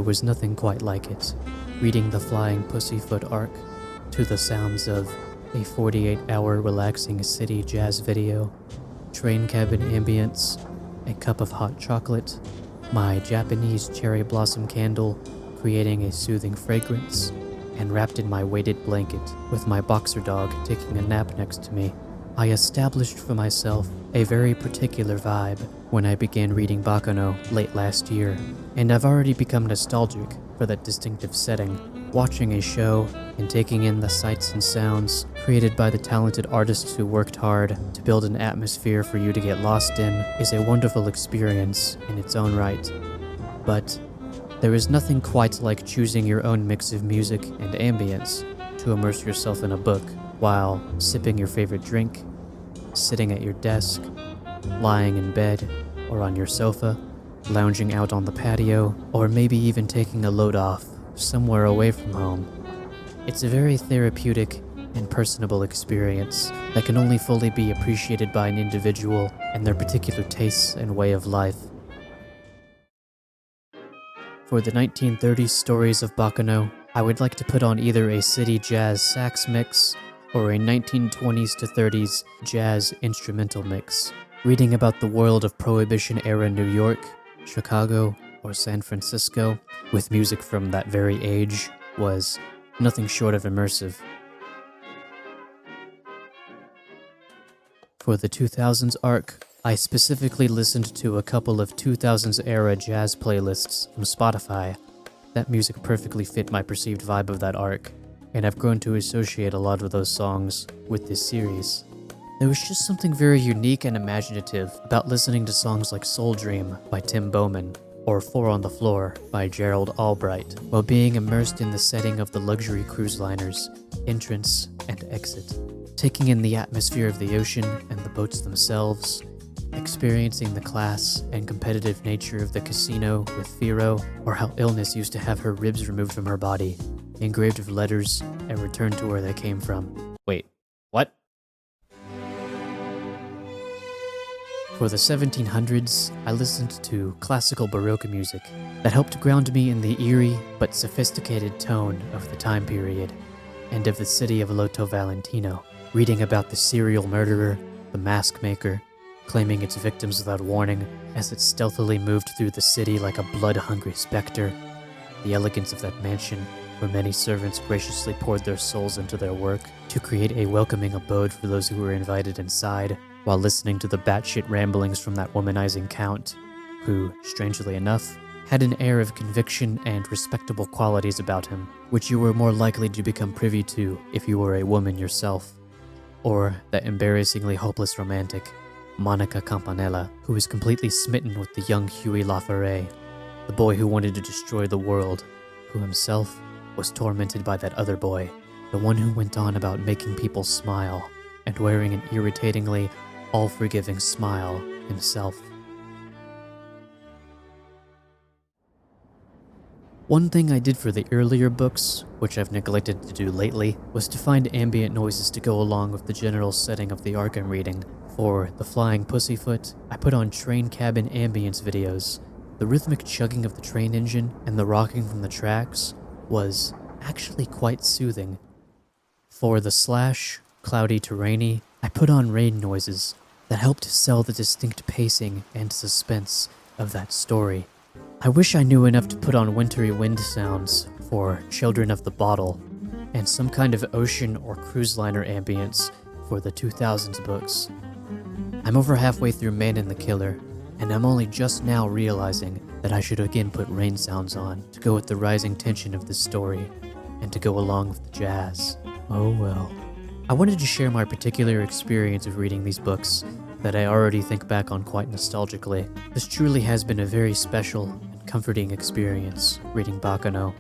there was nothing quite like it. Reading the Flying Pussyfoot arc to the sounds of a 48-hour relaxing city jazz video, train cabin ambience, a cup of hot chocolate, my Japanese cherry blossom candle creating a soothing fragrance, and wrapped in my weighted blanket with my boxer dog taking a nap next to me, I established for myself a very particular vibe when I began reading Baccano late last year, and I've already become nostalgic for that distinctive setting. Watching a show and taking in the sights and sounds created by the talented artists who worked hard to build an atmosphere for you to get lost in is a wonderful experience in its own right. But there is nothing quite like choosing your own mix of music and ambience to immerse yourself in a book while sipping your favorite drink, sitting at your desk, lying in bed or on your sofa, lounging out on the patio, or maybe even taking a load off somewhere away from home. It's a very therapeutic and personable experience that can only fully be appreciated by an individual and their particular tastes and way of life. For the 1930s stories of Baccano, I would like to put on either a city jazz sax mix or a 1920s to 30s jazz instrumental mix. Reading about the world of Prohibition-era New York, Chicago, or San Francisco with music from that very age was nothing short of immersive. For the 2000s arc, I specifically listened to a couple of 2000s-era jazz playlists from Spotify. That music perfectly fit my perceived vibe of that arc, and I've grown to associate a lot of those songs with this series. There was just something very unique and imaginative about listening to songs like Soul Dream by Tim Bowman or Four on the Floor by Gerald Albright while being immersed in the setting of the luxury cruise liners, entrance and exit, taking in the atmosphere of the ocean and the boats themselves, experiencing the class and competitive nature of the casino with Firo, or how illness used to have her ribs removed from her body, engraved with letters, and returned to where they came from. Wait, what? For the 1700s, I listened to classical Baroque music that helped ground me in the eerie but sophisticated tone of the time period and of the city of Loto Valentino, reading about the serial murderer, the mask maker, claiming its victims without warning as it stealthily moved through the city like a blood-hungry specter, the elegance of that mansion where many servants graciously poured their souls into their work to create a welcoming abode for those who were invited inside, while listening to the batshit ramblings from that womanizing count, who, strangely enough, had an air of conviction and respectable qualities about him, which you were more likely to become privy to if you were a woman yourself. Or that embarrassingly hopeless romantic, Monica Campanella, who was completely smitten with the young Huey Laforet, the boy who wanted to destroy the world, who himself was tormented by that other boy, the one who went on about making people smile and wearing an irritatingly all-forgiving smile himself. One thing I did for the earlier books, which I've neglected to do lately, was to find ambient noises to go along with the general setting of the arc I'm reading. For The Flying Pussyfoot, I put on train cabin ambience videos. The rhythmic chugging of the train engine and the rocking from the tracks was actually quite soothing. For The Slash, Cloudy to Rainy, I put on rain noises that helped sell the distinct pacing and suspense of that story. I wish I knew enough to put on wintry wind sounds for Children of the Bottle, and some kind of ocean or cruise liner ambience for the 2000s books. I'm over halfway through Man and the Killer, and I'm only just now realizing that I should again put rain sounds on to go with the rising tension of this story, and to go along with the jazz. Oh well. I wanted to share my particular experience of reading these books that I already think back on quite nostalgically. This truly has been a very special and comforting experience reading Baccano,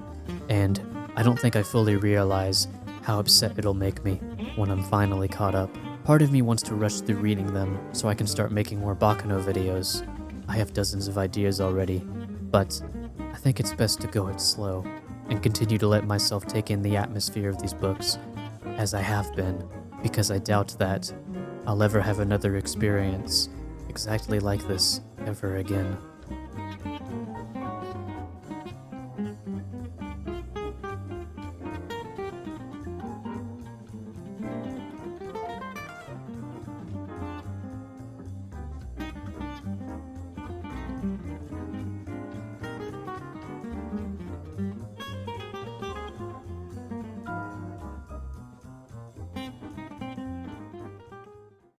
and I don't think I fully realize how upset it'll make me when I'm finally caught up. Part of me wants to rush through reading them so I can start making more Baccano videos. I have dozens of ideas already, but I think it's best to go it slow and continue to let myself take in the atmosphere of these books, as I have been, because I doubt that I'll ever have another experience exactly like this ever again.